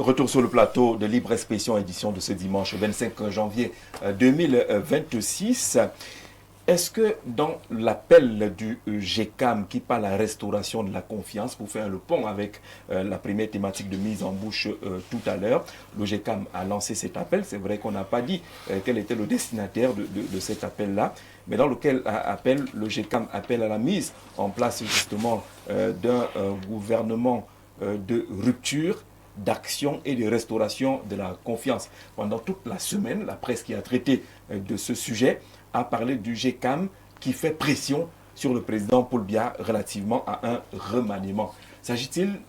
Retour sur le plateau de Libre Expression, édition de ce dimanche 25 janvier 2026. Est-ce que dans l'appel du GECAM qui parle à la restauration de la confiance, pour faire le pont avec la première thématique de mise en bouche tout à l'heure, le GECAM a lancé cet appel. C'est vrai qu'on n'a pas dit quel était le destinataire de cet appel-là, mais dans lequel appel, le GECAM appelle à la mise en place justement d'un gouvernement de rupture, d'action et de restauration de la confiance. Pendant toute la semaine, la presse qui a traité de ce sujet a parlé du GECAM qui fait pression sur le président Paul Biya relativement à un remaniement. S'agit-il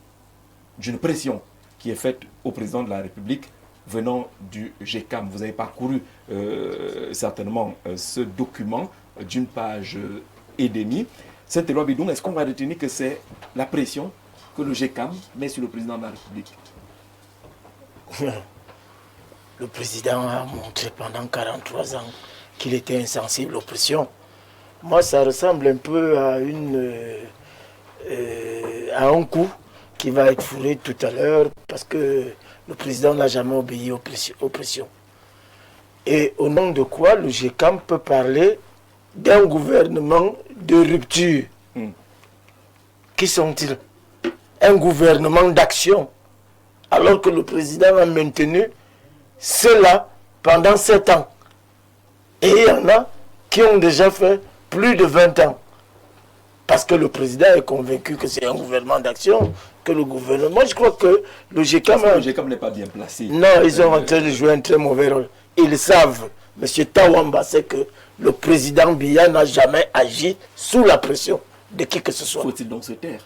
d'une pression qui est faite au président de la République venant du GECAM? Vous avez parcouru certainement ce document d'une page et demie. Saint-Éloi Bidoum, est-ce qu'on va retenir que c'est la pression que le GECAM met sur le président de la République? Le président a montré pendant 43 ans qu'il était insensible aux pressions. Moi, ça ressemble un peu à un coup qui va être fourré tout à l'heure parce que le président n'a jamais obéi aux pressions. Et au nom de quoi le GECAM peut parler d'un gouvernement de rupture? Qui sont-ils? Un gouvernement d'action, alors que le président a maintenu cela pendant 7 ans. Et il y en a qui ont déjà fait plus de 20 ans. Parce que le président est convaincu que c'est un gouvernement d'action, que le gouvernement... Je crois que le GECAM... Le GECAM n'est pas bien placé. Non, ils sont en train de jouer un très mauvais rôle. Ils savent, M. Tawamba sait que le président Biya n'a jamais agi sous la pression de qui que ce soit. Faut-il donc se taire?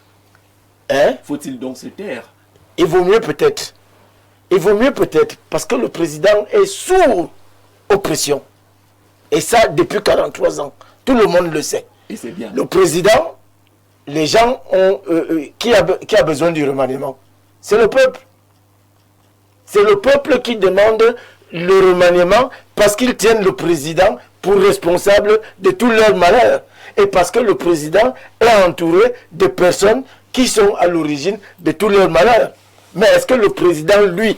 Hein? Faut-il donc se taire? Il vaut mieux peut-être. Il vaut mieux peut-être, parce que le président est sourd aux pressions. Et ça, depuis 43 ans. Tout le monde le sait. Et c'est bien. Le président, les gens ont... qui a besoin du remaniement? C'est le peuple. C'est le peuple qui demande le remaniement parce qu'ils tiennent le président pour responsable de tout leur malheur. Et parce que le président est entouré de personnes qui sont à l'origine de tout leur malheur. Mais est-ce que le président, lui,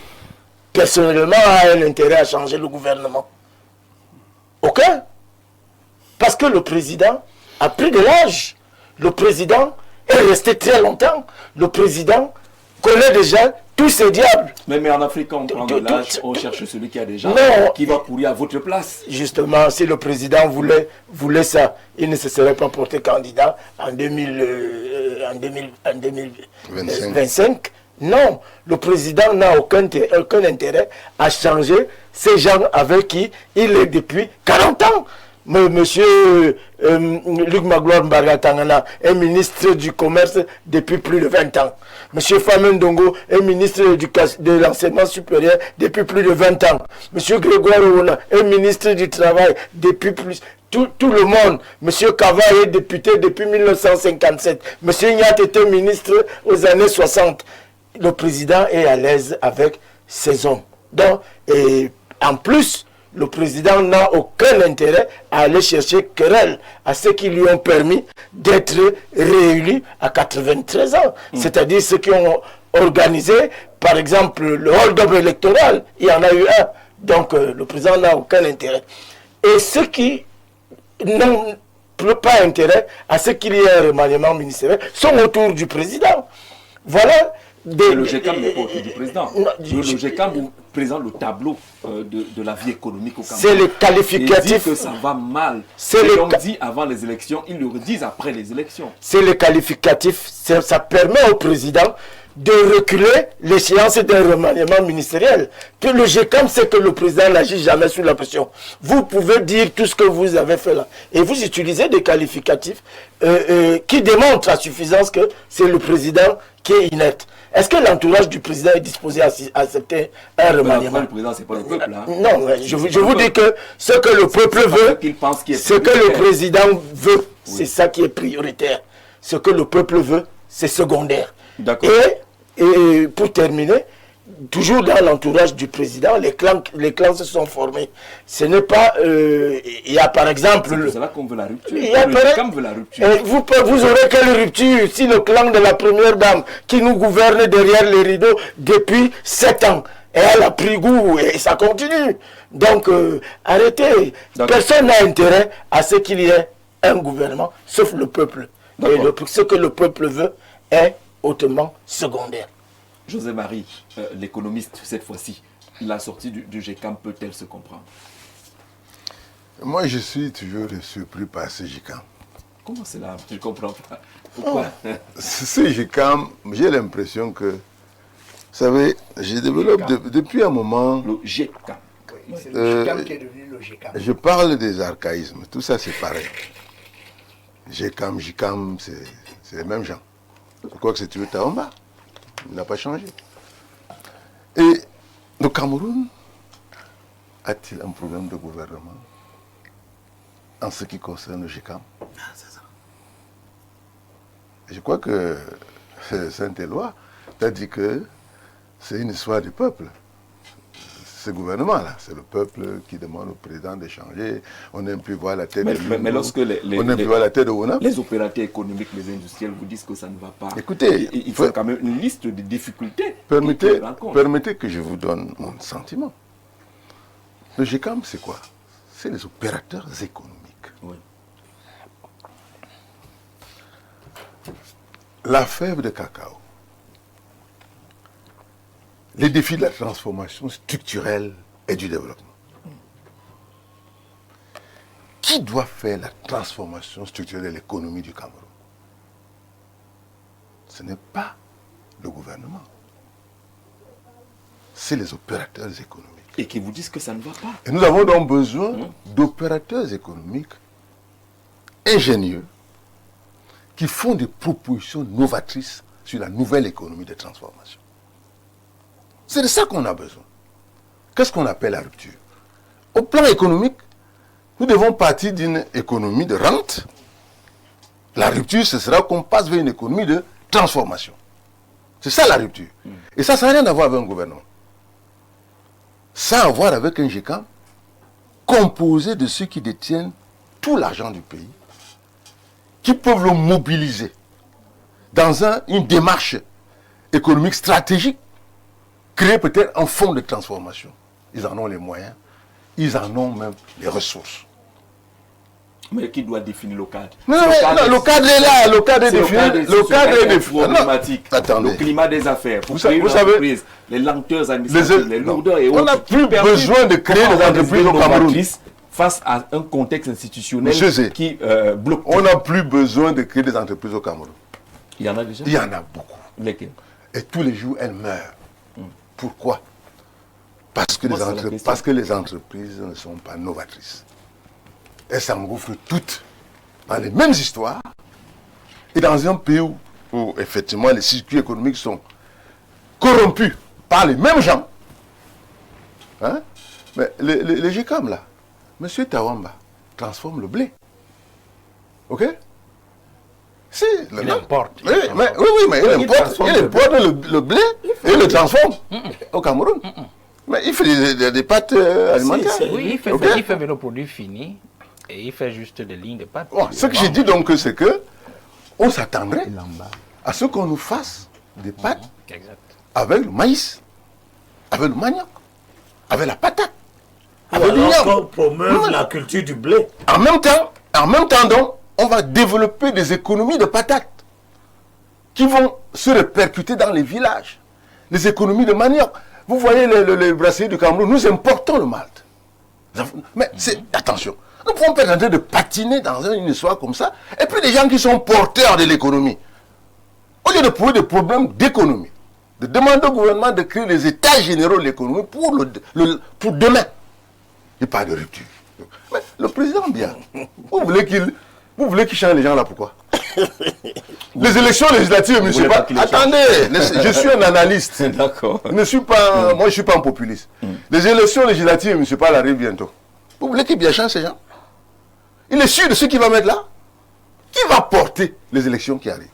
personnellement, a un intérêt à changer le gouvernement? Aucun. Parce que le président a pris de l'âge. Le président est resté très longtemps. Le président connaît déjà tous ces diables. Mais en Afrique, on prend de l'âge, on cherche celui qui a déjà, qui va courir à votre place. Justement, si le président voulait ça, il ne se serait pas porté candidat en 2025. Non, le président n'a aucun intérêt à changer ces gens avec qui il est depuis 40 ans. Monsieur Luc Magloire Mbagatangana est ministre du Commerce depuis plus de 20 ans. Monsieur Famen Dongo est ministre de l'Enseignement supérieur depuis plus de 20 ans. Monsieur Grégoire Ouna est ministre du Travail depuis plus... Tout le monde. Monsieur Kava est député depuis 1957. Monsieur Nyat était ministre aux années 60. Le président est à l'aise avec ses hommes. Donc, et en plus, le président n'a aucun intérêt à aller chercher querelle à ceux qui lui ont permis d'être réélus à 93 ans. C'est-à-dire ceux qui ont organisé, par exemple, le hold-up électoral. Il y en a eu un. Donc, le président n'a aucun intérêt. Et ceux qui n'ont pas intérêt à ce qu'il y ait un remaniement ministériel sont autour du président. Voilà. Le GECAM n'est pas autour du président. Le GECAM vous présente le tableau de la vie économique au Cameroun. C'est le qualificatif. Il dit que ça va mal. C'est le dit avant les élections, ils le redisent après les élections. C'est le qualificatif. Ça permet au président de reculer l'échéance d'un remaniement ministériel. Que le GECAM sait que le président n'agit jamais sous la pression. Vous pouvez dire tout ce que vous avez fait là. Et vous utilisez des qualificatifs qui démontrent à suffisance que c'est le président qui est inerte. Est-ce que l'entourage du président est disposé à accepter un remaniement? Le président, c'est pas le peuple. Hein. Non, je vous dis que ce que le peuple veut, ce que le président veut, c'est ça qui est prioritaire. Ce que le peuple veut, c'est secondaire. D'accord. Et pour terminer, toujours dans l'entourage du président, les clans se sont formés. Ce n'est pas... Il y a par exemple... C'est pour cela qu'on veut la rupture. Le veut la rupture. Vous aurez quelle rupture si le clan de la première dame qui nous gouverne derrière les rideaux depuis 7 ans, et elle a pris goût et ça continue. Donc arrêtez. Personne n'a intérêt à ce qu'il y ait un gouvernement, sauf le peuple. Et ce que le peuple veut est hautement secondaire. José-Marie, l'économiste, cette fois-ci, la sortie du GECAM peut-elle se comprendre? Moi, je suis toujours surpris par ce GECAM. Comment cela? Je ne comprends pas. Pourquoi? Ce GECAM, j'ai l'impression que, vous savez, je développe depuis un moment... Le GECAM. Oui, c'est le GECAM qui est devenu le GECAM. Je parle des archaïsmes, tout ça c'est pareil. GECAM, c'est les mêmes gens. Je crois que c'est toujours Taomba. Il n'a pas changé. Et le Cameroun a-t-il un problème de gouvernement en ce qui concerne le GECAM? C'est ça. Je crois que Saint-Éloi a dit que c'est une histoire du peuple. Ce gouvernement-là, c'est le peuple qui demande au président de changer. On n'aime plus voir la tête de mais lorsque les opérateurs économiques, les industriels vous disent que ça ne va pas, écoutez, il faut quand même une liste de difficultés. Permettez que je vous donne mon sentiment. Le GECAM, c'est quoi? C'est les opérateurs économiques. Oui. La fève de cacao, les défis de la transformation structurelle et du développement. Qui doit faire la transformation structurelle de l'économie du Cameroun? Ce n'est pas le gouvernement. C'est les opérateurs économiques. Et qui vous disent que ça ne va pas. Et nous avons donc besoin d'opérateurs économiques ingénieux qui font des propositions novatrices sur la nouvelle économie de transformation. C'est de ça qu'on a besoin. Qu'est-ce qu'on appelle la rupture? Au plan économique, nous devons partir d'une économie de rente. La rupture, ce sera qu'on passe vers une économie de transformation. C'est ça la rupture. Et ça n'a rien à voir avec un gouvernement. Ça a à voir avec un GECAM composé de ceux qui détiennent tout l'argent du pays, qui peuvent le mobiliser dans une démarche économique stratégique, créer peut-être un fonds de transformation. Ils en ont les moyens, ils en ont même les ressources. Mais qui doit définir le cadre? Non, le cadre est là, le cadre est défini. Le cadre est problématique. Attendez. Le climat des affaires, pour vous créer une savez, entreprise, les lenteurs administratives, les lourdeurs et autres. On n'a plus besoin de créer des entreprises au Cameroun. Face à un contexte institutionnel qui bloque. On n'a plus besoin de créer des entreprises au Cameroun. Il y en a déjà? Il y en a beaucoup. Lesquelles? Et tous les jours, elles meurent. Pourquoi? Parce que les entreprises ne sont pas novatrices. Elles s'engouffrent toutes dans les mêmes histoires. Et dans un pays où effectivement les circuits économiques sont corrompus par les mêmes gens. Hein? Mais les GECAM là, M. Tawamba transforme le blé. Ok? Si, il importe. Oui, mais il importe le blé et il le transforme au Cameroun. Mais il fait des pâtes alimentaires. Oui, il fait le produit fini et il fait juste des lignes de pâtes. Bon, ce que j'ai dit donc, c'est que on s'attendrait à ce qu'on nous fasse des pâtes avec le maïs, avec le manioc, avec la patate. Alors qu'on promeut la culture du blé. En même temps donc, on va développer des économies de patates qui vont se répercuter dans les villages. Les économies de manioc. Vous voyez les brasseries du Cameroun, nous importons le malt. Mais attention, nous ne pouvons pas être en train de patiner dans une histoire comme ça. Et puis les gens qui sont porteurs de l'économie, au lieu de poser des problèmes d'économie, de demander au gouvernement de créer les états généraux de l'économie pour demain. Il n'y a pas de rupture. Mais le président bien, vous voulez qu'il change les gens là, pourquoi? Les élections législatives, je ne sais pas. Attendez, je suis un analyste. D'accord. Moi, je ne suis pas un populiste. Les élections législatives, je ne sais pas, elles arrivent bientôt. Vous voulez qu'il bien change ces gens? Il est sûr de ce qu'il va mettre là? Qui va porter les élections qui arrivent?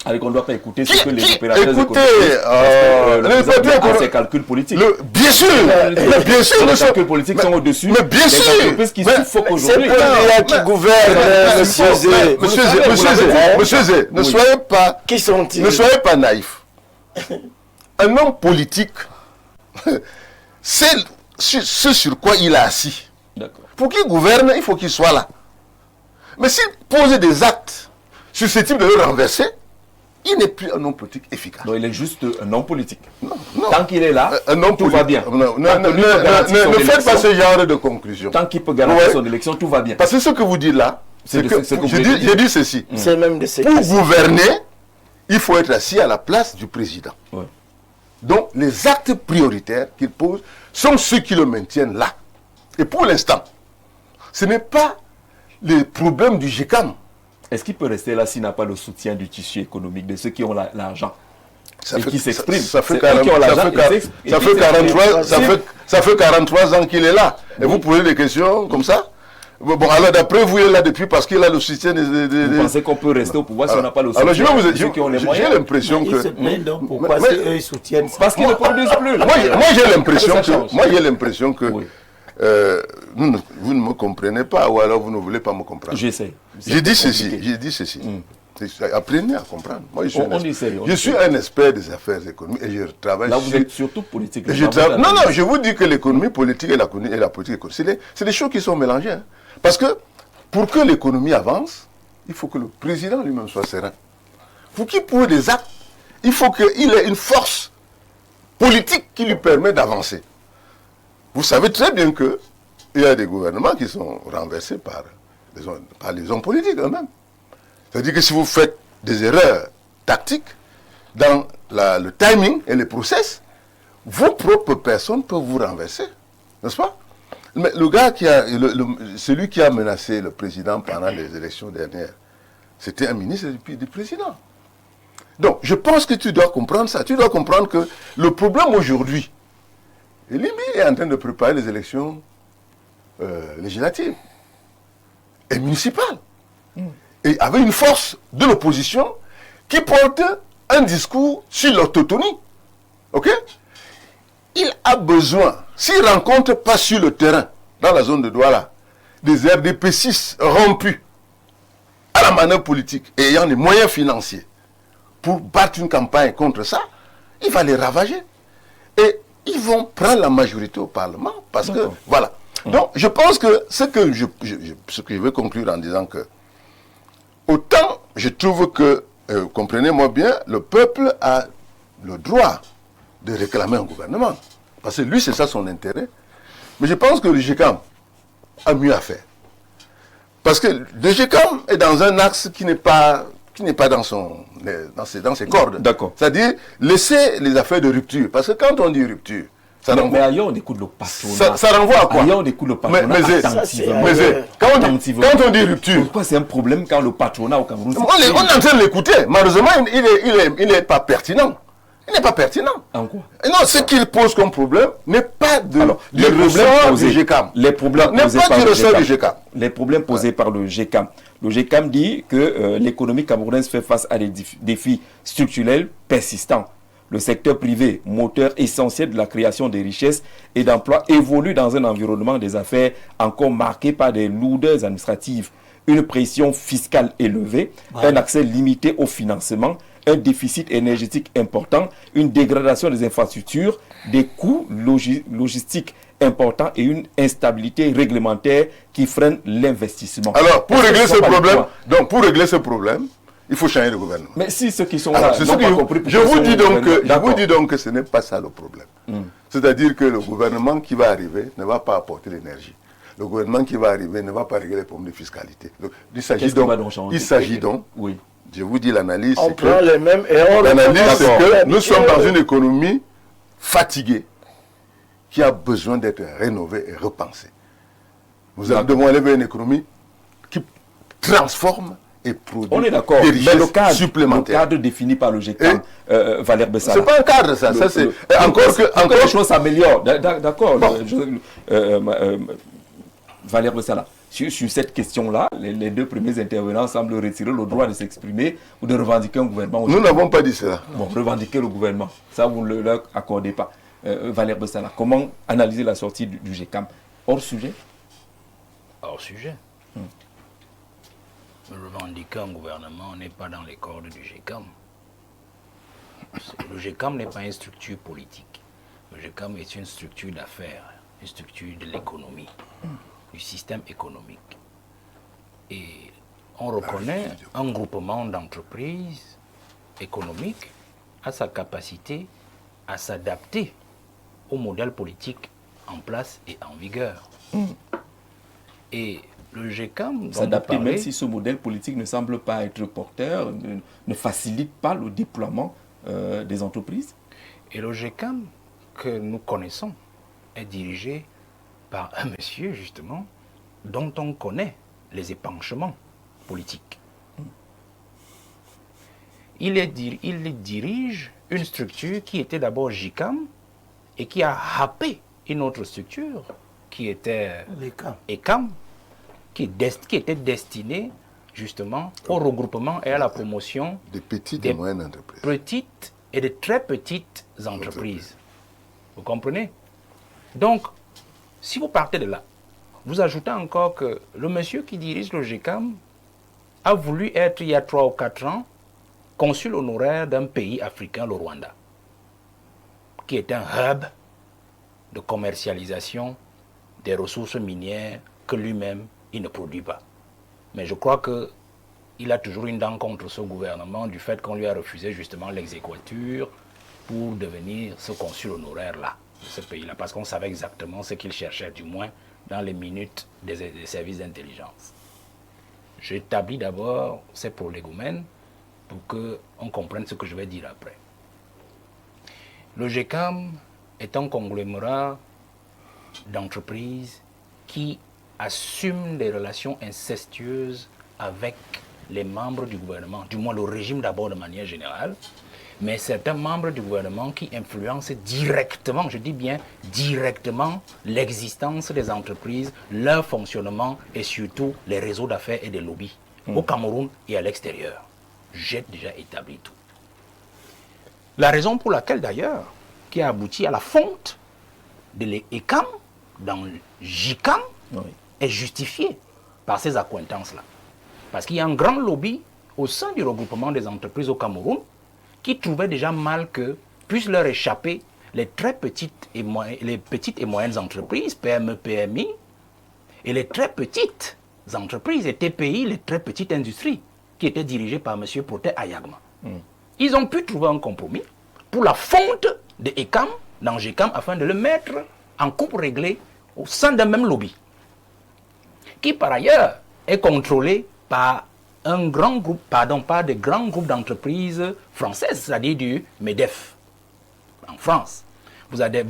Alors qu'on ne doit pas écouter ce que les Qui- opérateurs écoutez, économiques, les opérateurs à ses économiques- calculs politiques. Bien sûr, mais bien sûr, Les nous sommes- calculs politiques sont au-dessus mais bien des sûr. entreprises qui Mais- suffocent C'est aujourd'hui. pour l'IA qui gouverne, monsieur Zé. Monsieur Zé, ne Oui. soyez pas, Qui sont-ils? ne soyez pas naïf. Un homme politique, c'est ce sur quoi il est assis. D'accord. Pour qu'il gouverne, il faut qu'il soit là. Mais s'il pose des actes susceptibles de le renverser, il n'est plus un homme politique efficace. Donc il est juste un homme politique. Non. Tant qu'il est là, Un homme tout va bien. Non, Tant que lui peut garantir son ne faites pas élection, ce genre de conclusion. tant qu'il peut garantir Ouais. son élection, tout va bien. Parce que ce que vous dites là, C'est c'est de- que, c'est que vous je voulez dis, dire. je dis ceci. C'est même de ces Pour gouverner, il faut être assis à la place du président. Ouais. Donc, les actes prioritaires qu'il pose sont ceux qui le maintiennent là. Et pour l'instant, ce n'est pas les problèmes du GECAM. Est-ce qu'il peut rester là s'il n'a pas le soutien du tissu économique, de ceux qui ont l'argent Ça et fait- qui s'expriment? Ça fait C'est eux 40 qui ont l'argent ça fait et 40 qui ça fait s'expriment. 43 ça Si- fait- ça fait 43 ans qu'il est là. Et vous posez des questions comme ça? Bon, alors d'après vous, il est là depuis parce qu'il a le soutien Vous pensez qu'on peut rester au pouvoir si on n'a pas le soutien Alors je vais vous de ceux qui ont les j'ai moyens? l'impression Ils se que... plaignent donc pourquoi Mais- c'est eux ils soutiennent ça. Parce qu'ils ne produisent plus. Moi, j'ai l'impression Ça change. que... j'ai l'impression que... Oui. vous ne me comprenez pas ou alors vous ne voulez pas me comprendre. J'essaie. J'ai dit compliqué. ceci, j'ai dit ceci. Apprenez à comprendre. Moi, je suis, On essaie, on je suis un expert des affaires économiques et je travaille Là, vous sur... êtes surtout politique. et je travaille- Non, non, je vous dis que l'économie politique et la politique économique, c'est des choses qui sont mélangées. Hein. Parce que pour que l'économie avance, il faut que le président lui-même soit serein. Pour qu'il pose des actes, il faut qu'il ait une force politique qui lui permet d'avancer. Vous savez très bien qu'il y a des gouvernements qui sont renversés par les hommes politiques eux-mêmes. C'est-à-dire que si vous faites des erreurs tactiques dans le timing et le process, vos propres personnes peuvent vous renverser. N'est-ce pas? Mais le gars celui qui a menacé le président pendant les élections dernières, c'était un ministre du président. Donc, je pense que tu dois comprendre ça. Tu dois comprendre que le problème aujourd'hui, et Libye est en train de préparer les élections législatives et municipales. Et avec une force de l'opposition qui porte un discours sur l'autonomie. Ok? Il a besoin, s'il ne rencontre pas sur le terrain, dans la zone de Douala, des RDP6 rompus à la manœuvre politique et ayant les moyens financiers pour battre une campagne contre ça, il va les ravager. Et ils vont prendre la majorité au Parlement parce que, voilà. Donc, je pense que ce que je veux conclure en disant que, autant je trouve que, comprenez-moi bien, le peuple a le droit de réclamer un gouvernement. Parce que lui, c'est ça son intérêt. Mais je pense que le GECAM a mieux à faire. Parce que le GECAM est dans un axe qui n'est pas dans ses cordes. D'accord. C'est-à-dire laisser les affaires de rupture. Parce que quand on dit rupture, ça Mais renvoie, ailleurs, on écoute le patronat. ça renvoie à quoi? Ailleurs, on écoute le patronat Mais attentivement. quand on dit rupture, Pourquoi c'est un problème quand le patronat au Cameroun... on est en train de l'écouter. Malheureusement, il n'est pas pertinent. Il n'est pas pertinent. En quoi? Et non, ce qu'il pose comme problème n'est pas du les problèmes ressort posés, du GECAM. les problèmes N'est posés pas par du le ressort du GECAM. GECAM. Les problèmes posés par le GECAM. Le GECAM dit que l'économie camerounaise fait face à des défis structurels persistants. Le secteur privé, moteur essentiel de la création des richesses et d'emplois, évolue dans un environnement des affaires encore marqué par des lourdeurs administratives, une pression fiscale élevée, un accès limité au financement, un déficit énergétique important, une dégradation des infrastructures, des coûts logistiques importants et une instabilité réglementaire qui freine l'investissement. Alors, pour Est-ce que régler ce ce sont pas les problème, points? donc pour régler ce problème, il faut changer de gouvernement. Mais si ceux qui sont Alors, là c'est n'ont ce que pas compris, je pourquoi vous ils dis sont au donc gouvernement? D'accord. donc que ce n'est pas ça le problème. C'est-à-dire que le gouvernement qui va arriver ne va pas apporter l'énergie. Le gouvernement qui va arriver ne va pas régler les problèmes de fiscalité. Donc, il s'agit Qu'est-ce qui va donc changer? il s'agit donc, Oui. je vous dis l'analyse, On c'est prend que les mêmes et on l'analyse, c'est que D'accord. nous sommes dans une économie fatiguée qui a besoin d'être rénovée et repensée. Nous devons aller vers une économie qui transforme et produit On est d'accord, des mais richesses le supplémentaires. cadre défini par le GECAM, Valère Bessala. C'est pas un cadre, ça. Ça c'est Encore encore les choses s'améliorent. D'accord. Bon. Valère Bessala. sur cette question-là, les deux premiers intervenants semblent retirer le droit de s'exprimer ou de revendiquer un gouvernement. Nous n'avons pas dit cela. Bon, revendiquer le gouvernement, ça vous ne leur accordez pas. Valère Bessala, comment analyser la sortie du GECAM? Hors sujet? Hors sujet. Revendiquer un gouvernement n'est pas dans les cordes du GECAM. Le GECAM n'est pas une structure politique. Le GECAM est une structure d'affaires, une structure de l'économie, du système économique. Et on reconnaît un groupement d'entreprises économiques à sa capacité à s'adapter au modèle politique en place et en vigueur. Et le GECAM... S'adapter même si ce modèle politique ne semble pas être porteur, ne facilite pas le déploiement des entreprises. Et le GECAM que nous connaissons est dirigé par un monsieur, justement, dont on connaît les épanchements politiques. Il dirige une structure qui était d'abord GICAM et qui a happé une autre structure qui était ECAM, qui était destinée justement au regroupement et à la promotion des petites et moyennes entreprises. Petites et de très petites entreprises. Vous comprenez? Donc, si vous partez de là, vous ajoutez encore que le monsieur qui dirige le GECAM a voulu être, il y a 3 ou 4 ans, consul honoraire d'un pays africain, le Rwanda, qui est un hub de commercialisation des ressources minières que lui-même, il ne produit pas. Mais je crois qu'il a toujours une dent contre ce gouvernement du fait qu'on lui a refusé justement l'exéquatur pour devenir ce consul honoraire-là, de ce pays-là, parce qu'on savait exactement ce qu'il cherchait, du moins dans les minutes des services d'intelligence. J'établis d'abord ces prolégomènes pour qu'on comprenne ce que je vais dire après. Le GECAM est un conglomérat d'entreprises qui assument des relations incestueuses avec les membres du gouvernement, du moins le régime d'abord de manière générale, mais certains membres du gouvernement qui influencent directement, je dis bien directement, l'existence des entreprises, leur fonctionnement et surtout les réseaux d'affaires et des lobbies au Cameroun et à l'extérieur. J'ai déjà établi tout. La raison pour laquelle d'ailleurs, qui a abouti à la fonte de l'ECAM dans le GICAM, est justifiée par ces accointances-là. Parce qu'il y a un grand lobby au sein du regroupement des entreprises au Cameroun qui trouvait déjà mal que puissent leur échapper les très petites et moyennes entreprises, PME, PMI, et les très petites entreprises et TPI, les très petites industries, qui étaient dirigées par M. Protais Ayagma. Ils ont pu trouver un compromis pour la fonte de ECAM dans GECAM afin de le mettre en coupe réglée au sein d'un même lobby, qui par ailleurs est contrôlé par un grand groupe, pas de grands groupes d'entreprises françaises, c'est-à-dire du MEDEF en France. Vous avez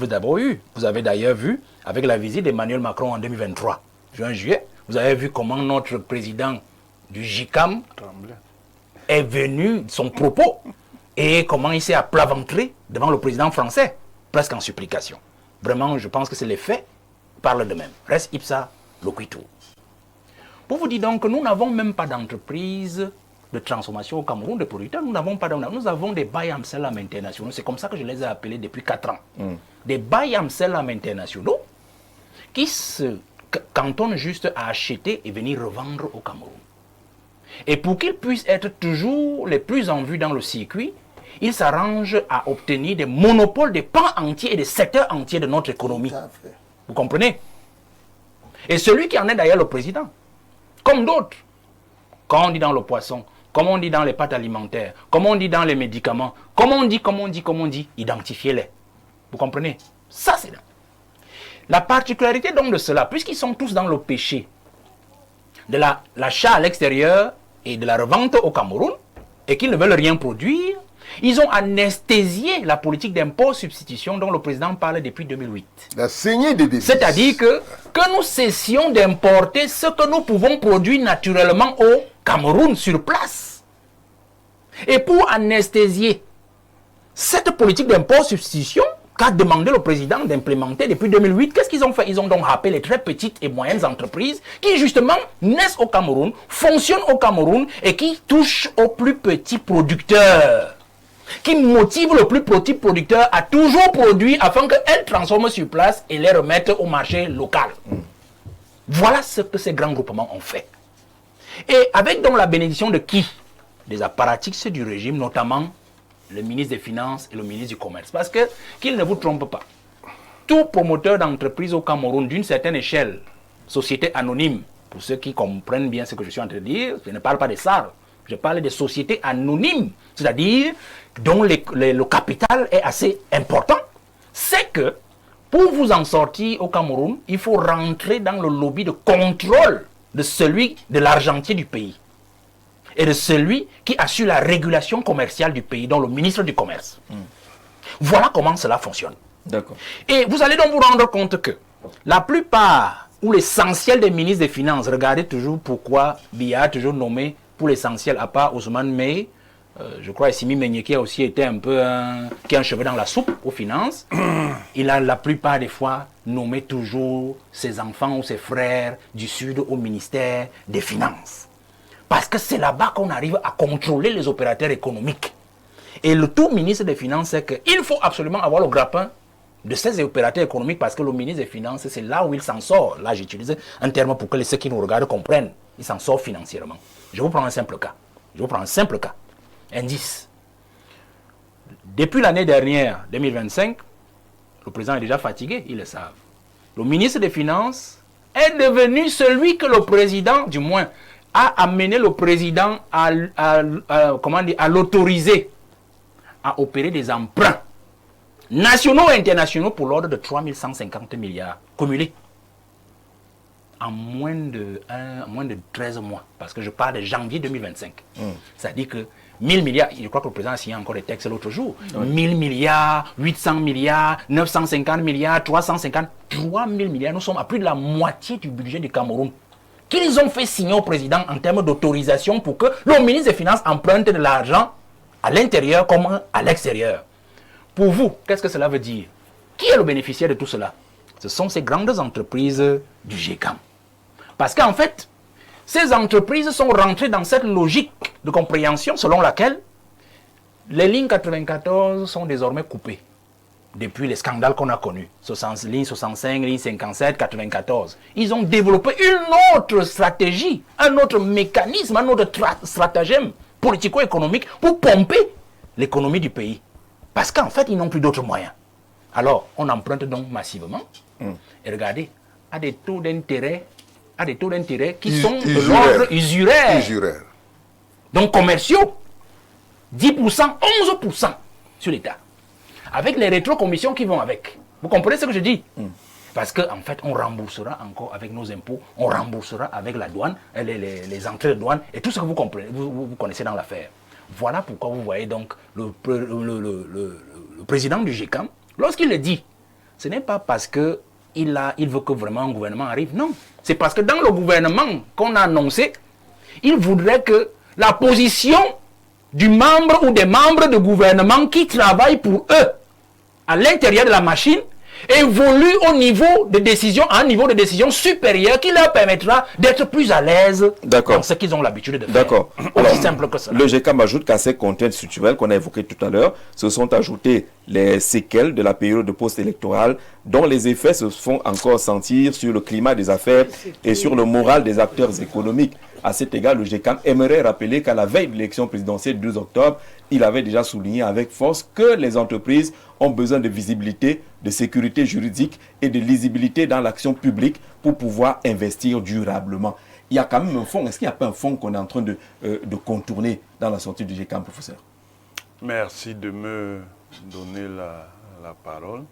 d'ailleurs vu, avec la visite d'Emmanuel Macron en 2023, juin-juillet, vous avez vu comment notre président du GICAM est venu, son propos, et comment il s'est aplaventré devant le président français, presque en supplication. Vraiment, je pense que c'est les faits parlent d'eux-mêmes. Reste ipsa loquitur. Pour vous dire donc que nous n'avons même pas d'entreprise de transformation au Cameroun, de producteurs, nous avons des buy and sell internationaux, c'est comme ça que je les ai appelés depuis 4 ans. Des buy and sell internationaux qui se cantonnent juste à acheter et venir revendre au Cameroun. Et pour qu'ils puissent être toujours les plus en vue dans le circuit, ils s'arrangent à obtenir des monopoles, des pans entiers et des secteurs entiers de notre économie. Vous comprenez? Et celui qui en est d'ailleurs le président, comme d'autres, quand on dit dans le poisson, comme on dit dans les pâtes alimentaires, comme on dit dans les médicaments, comme on dit, identifiez-les. Vous comprenez? Ça, c'est là. La particularité donc de cela, puisqu'ils sont tous dans le péché de l'achat à l'extérieur et de la revente au Cameroun, et qu'ils ne veulent rien produire, ils ont anesthésié la politique d'impôt-substitution dont le président parle depuis 2008. La saignée des devises. C'est-à-dire que nous cessions d'importer ce que nous pouvons produire naturellement au Cameroun sur place. Et pour anesthésier cette politique d'impôt-substitution, qu'a demandé le président d'implémenter depuis 2008. Qu'est-ce qu'ils ont fait? Ils ont donc rappelé les très petites et moyennes entreprises qui justement naissent au Cameroun, fonctionnent au Cameroun et qui touchent aux plus petits producteurs, qui motivent le plus petit producteur à toujours produire afin qu'elles transforment sur place et les remettent au marché local. Voilà ce que ces grands groupements ont fait. Et avec donc la bénédiction de qui? Des apparatchiks du régime, notamment le ministre des Finances et le ministre du Commerce. Parce que, qu'ils ne vous trompent pas, tout promoteur d'entreprise au Cameroun d'une certaine échelle, société anonyme, pour ceux qui comprennent bien ce que je suis en train de dire, je ne parle pas des SAR, je parle des sociétés anonymes, c'est-à-dire dont le capital est assez important, c'est que pour vous en sortir au Cameroun, il faut rentrer dans le lobby de contrôle de l'argentier du pays et de celui qui assure la régulation commerciale du pays, dont le ministre du Commerce. Voilà comment cela fonctionne. D'accord. Et vous allez donc vous rendre compte que la plupart ou l'essentiel des ministres des Finances, regardez toujours pourquoi Biya a toujours nommé pour l'essentiel, à part Ousmane Mey, je crois Simi Menyé qui a aussi été un peu qui a un cheveu dans la soupe aux finances. Il a la plupart des fois nommé toujours ses enfants ou ses frères du Sud au ministère des Finances. Parce que c'est là-bas qu'on arrive à contrôler les opérateurs économiques. Et le tout ministre des Finances, c'est qu'il faut absolument avoir le grappin de ces opérateurs économiques parce que le ministre des Finances, c'est là où il s'en sort. Là, j'utilise un terme pour que ceux qui nous regardent comprennent. Il s'en sort financièrement. Je vous prends un simple cas. Indice. Depuis l'année dernière, 2025, le président est déjà fatigué, ils le savent. Le ministre des Finances est devenu celui que le président, du moins, a amené le président à l'autoriser à opérer des emprunts nationaux et internationaux pour l'ordre de 3150 milliards cumulés en moins de 13 mois. Parce que je parle de janvier 2025. C'est-à-dire que 1000 milliards, je crois que le président a signé encore des textes l'autre jour. 1000 milliards, 800 milliards, 950 milliards, 350, 3000 milliards. Nous sommes à plus de la moitié du budget du Cameroun qu'ils ont fait signer au président en termes d'autorisation pour que le ministre des Finances emprunte de l'argent à l'intérieur comme à l'extérieur. Pour vous, qu'est-ce que cela veut dire? Qui est le bénéficiaire de tout cela? Ce sont ces grandes entreprises du GECAM. Parce qu'en fait, ces entreprises sont rentrées dans cette logique de compréhension selon laquelle les lignes 94 sont désormais coupées depuis les scandales qu'on a connus. Ligne 65, ligne 57, 94. Ils ont développé une autre stratégie, un autre mécanisme, un autre stratagème politico-économique pour pomper l'économie du pays. Parce qu'en fait, ils n'ont plus d'autres moyens. Alors, on emprunte donc massivement. Et regardez, à des taux d'intérêt qui sont de l'ordre usuraire. Donc commerciaux, 10%, 11% sur l'État. Avec les rétrocommissions qui vont avec. Vous comprenez ce que je dis? Parce qu'en fait, on remboursera encore avec nos impôts, on remboursera avec la douane, les entrées de douane et tout ce que vous comprenez, vous connaissez dans l'affaire. Voilà pourquoi vous voyez donc le président du GECAM, lorsqu'il le dit, ce n'est pas parce que il veut que vraiment un gouvernement arrive. Non, c'est parce que dans le gouvernement qu'on a annoncé, il voudrait que la position du membre ou des membres de gouvernement qui travaillent pour eux à l'intérieur de la machine évolue au niveau de décision, à un niveau de décision supérieur qui leur permettra d'être plus à l'aise dans ce qu'ils ont l'habitude de faire. D'accord. Aussi simple que cela. Le GECAM ajoute qu'à ces contraintes structurelles qu'on a évoquées tout à l'heure, se sont ajoutées les séquelles de la période de post-électorale dont les effets se font encore sentir sur le climat des affaires et sur le moral des acteurs économiques. À cet égard, le GECAM aimerait rappeler qu'à la veille de l'élection présidentielle du 2 octobre, il avait déjà souligné avec force que les entreprises ont besoin de visibilité, de sécurité juridique et de lisibilité dans l'action publique pour pouvoir investir durablement. Il y a quand même un fonds. Est-ce qu'il n'y a pas un fonds qu'on est en train de contourner dans la sortie du GECAM, professeur? Merci de me donner la parole.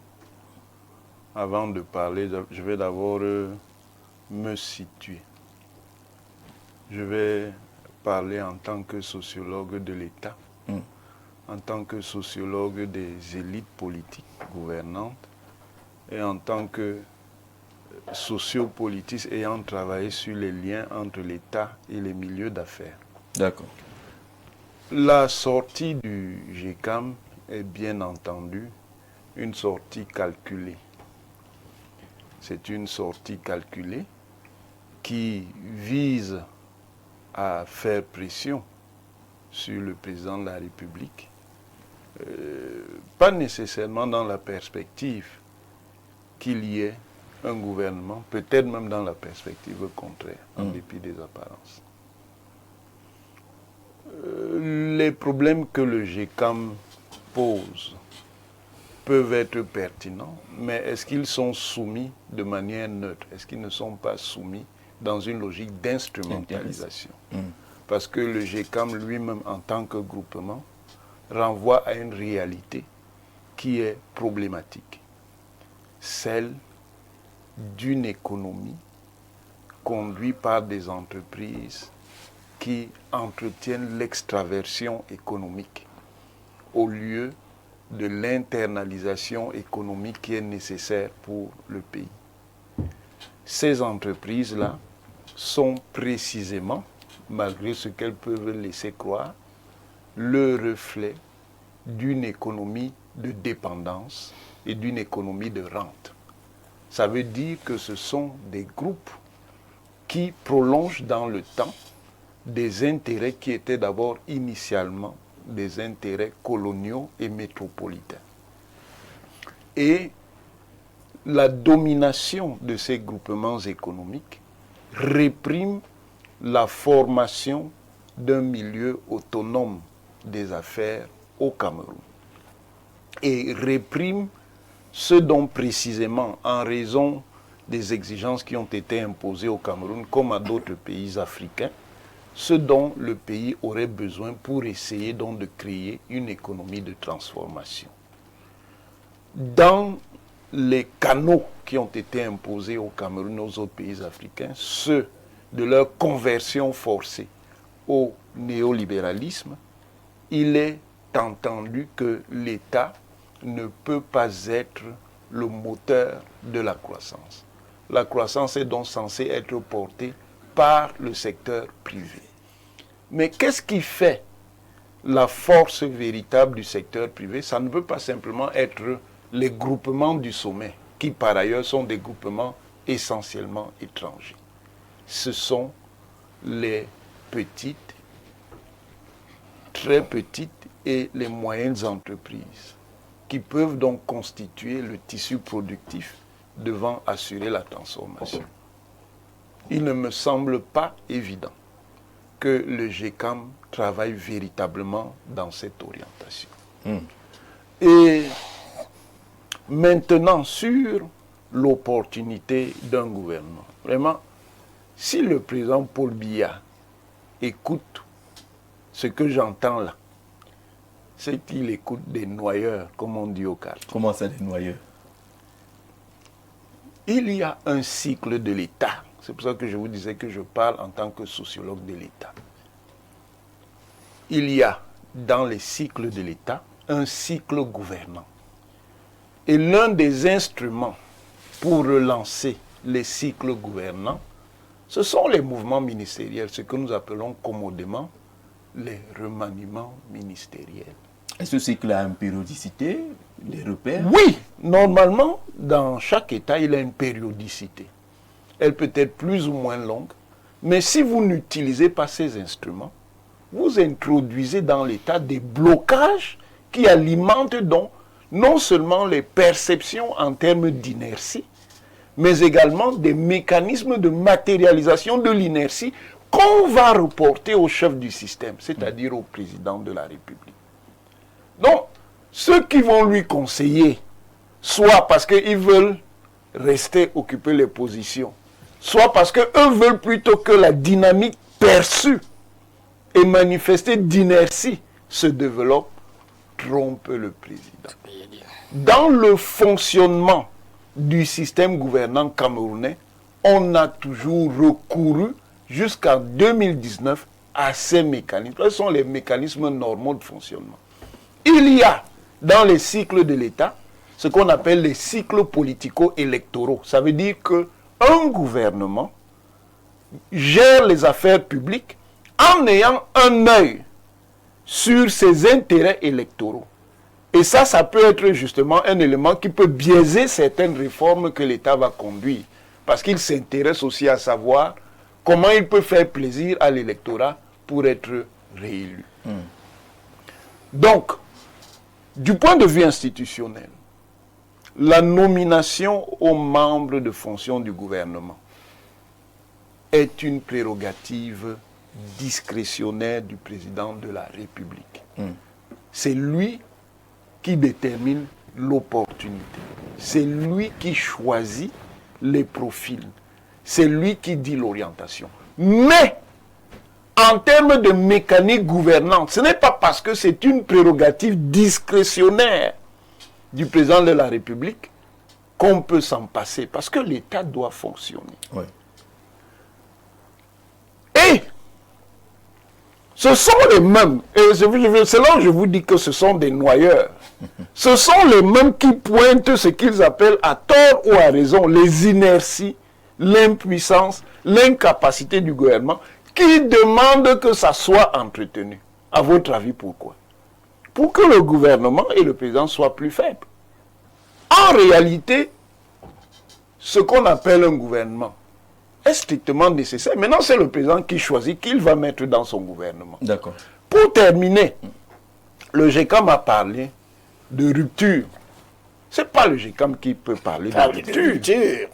Avant de parler, je vais d'abord me situer. Je vais parler en tant que sociologue de l'État, en tant que sociologue des élites politiques gouvernantes et en tant que sociopolitiste ayant travaillé sur les liens entre l'État et les milieux d'affaires. D'accord. La sortie du GECAM est bien entendu une sortie calculée. C'est une sortie calculée qui vise à faire pression sur le président de la République, pas nécessairement dans la perspective qu'il y ait un gouvernement, peut-être même dans la perspective contraire, en dépit des apparences. Les problèmes que le GECAM pose peuvent être pertinents, mais est-ce qu'ils sont soumis de manière neutre? Est-ce qu'ils ne sont pas soumis dans une logique d'instrumentalisation? Parce que le GECAM lui-même, en tant que groupement, renvoie à une réalité qui est problématique, celle d'une économie conduite par des entreprises qui entretiennent l'extraversion économique au lieu de l'internalisation économique qui est nécessaire pour le pays. Ces entreprises-là sont précisément, malgré ce qu'elles peuvent laisser croire, le reflet d'une économie de dépendance et d'une économie de rente. Ça veut dire que ce sont des groupes qui prolongent dans le temps des intérêts qui étaient d'abord initialement des intérêts coloniaux et métropolitains. Et la domination de ces groupements économiques réprime la formation d'un milieu autonome des affaires au Cameroun et réprime ce dont précisément, en raison des exigences qui ont été imposées au Cameroun comme à d'autres pays africains, ce dont le pays aurait besoin pour essayer donc de créer une économie de transformation. Dans les canaux qui ont été imposés au Cameroun et aux autres pays africains, ceux de leur conversion forcée au néolibéralisme, il est entendu que l'État ne peut pas être le moteur de la croissance. La croissance est donc censée être portée par le secteur privé. Mais qu'est-ce qui fait la force véritable du secteur privé? Ça ne peut pas simplement être les groupements du sommet, qui par ailleurs sont des groupements essentiellement étrangers. Ce sont les petites, très petites et les moyennes entreprises qui peuvent donc constituer le tissu productif devant assurer la transformation. Il ne me semble pas évident que le GECAM travaille véritablement dans cette orientation. Et maintenant, sur l'opportunité d'un gouvernement, vraiment, si le président Paul Biya écoute ce que j'entends là, c'est qu'il écoute des noyeurs, comme on dit au quartier. Comment ça, des noyeurs? Il y a un cycle de l'État. C'est pour ça que je vous disais que je parle en tant que sociologue de l'État. Il y a dans les cycles de l'État un cycle gouvernant. Et l'un des instruments pour relancer les cycles gouvernants, ce sont les mouvements ministériels, ce que nous appelons commodément les remaniements ministériels. Est-ce que ce cycle a une périodicité, des repères? Oui, normalement, dans chaque État, il a une périodicité. Elle peut être plus ou moins longue, mais si vous n'utilisez pas ces instruments, vous introduisez dans l'État des blocages qui alimentent donc non seulement les perceptions en termes d'inertie, mais également des mécanismes de matérialisation de l'inertie qu'on va reporter au chef du système, c'est-à-dire au président de la République. Donc, ceux qui vont lui conseiller, soit parce qu'ils veulent rester occuper les positions, soit parce qu'eux veulent plutôt que la dynamique perçue et manifestée d'inertie se développe, trompe le président. Dans le fonctionnement du système gouvernant camerounais, on a toujours recouru jusqu'en 2019 à ces mécanismes. Ce sont les mécanismes normaux de fonctionnement. Il y a dans les cycles de l'État ce qu'on appelle les cycles politico-électoraux. Ça veut dire qu'un gouvernement gère les affaires publiques en ayant un œil sur ses intérêts électoraux. Et ça peut être justement un élément qui peut biaiser certaines réformes que l'État va conduire. Parce qu'il s'intéresse aussi à savoir comment il peut faire plaisir à l'électorat pour être réélu. Donc, du point de vue institutionnel, la nomination aux membres de fonction du gouvernement est une prérogative discrétionnaire du président de la République. C'est lui qui détermine l'opportunité. C'est lui qui choisit les profils. C'est lui qui dit l'orientation. Mais, en termes de mécanique gouvernante, ce n'est pas parce que c'est une prérogative discrétionnaire du président de la République qu'on peut s'en passer, parce que l'État doit fonctionner. Oui. Et ce sont les mêmes, et c'est là où je vous dis que ce sont des noyeurs, ce sont les mêmes qui pointent ce qu'ils appellent à tort ou à raison les inerties, l'impuissance, l'incapacité du gouvernement, qui demandent que ça soit entretenu. À votre avis, pourquoi? Pour que le gouvernement et le président soient plus faibles. En réalité, ce qu'on appelle un gouvernement est strictement nécessaire. Maintenant, c'est le président qui choisit qui il va mettre dans son gouvernement. D'accord. Pour terminer, le GECAM a parlé de rupture. Ce n'est pas le GECAM qui peut parler de rupture.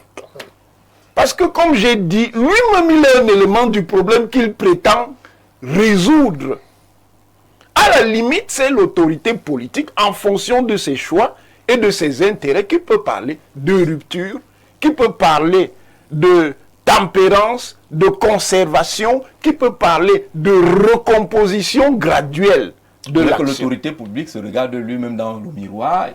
Parce que, comme j'ai dit, lui-même, il est un élément du problème qu'il prétend résoudre. À la limite, c'est l'autorité politique, en fonction de ses choix et de ses intérêts, qui peut parler de rupture, qui peut parler de tempérance, de conservation, qui peut parler de recomposition graduelle de l'action. Que l'autorité publique se regarde lui-même dans le miroir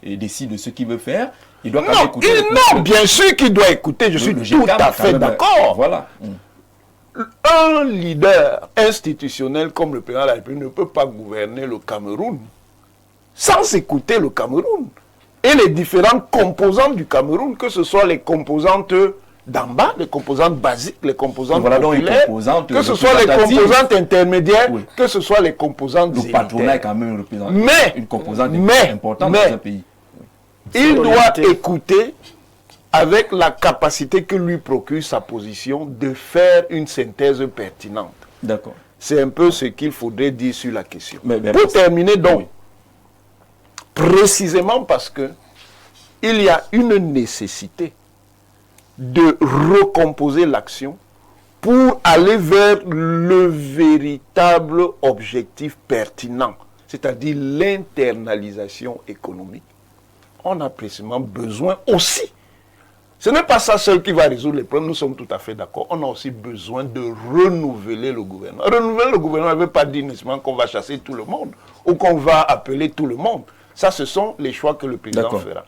et décide de ce qu'il veut faire. Il doit Non, écouter bien sûr qu'il doit écouter, je suis tout à fait d'accord. Voilà. Un leader institutionnel comme le président de la République ne peut pas gouverner le Cameroun sans écouter le Cameroun et les différentes composantes du Cameroun, que ce soit les composantes d'en bas, les composantes basiques, les composantes populaires, que ce soit les composantes intermédiaires, oui, que ce soit les composantes le patronat est quand même représenté une composante importante dans un pays. Il doit écouter avec la capacité que lui procure sa position de faire une synthèse pertinente. D'accord. C'est un peu ce qu'il faudrait dire sur la question. Pour terminer donc, oui, précisément parce que il y a une nécessité de recomposer l'action pour aller vers le véritable objectif pertinent, c'est-à-dire l'internalisation économique. On a précisément besoin aussi, ce n'est pas ça seul qui va résoudre les problèmes, nous sommes tout à fait d'accord, on a aussi besoin de renouveler le gouvernement. Renouveler le gouvernement ne veut pas dire nécessairement qu'on va chasser tout le monde ou qu'on va appeler tout le monde. Ça, ce sont les choix que le président fera.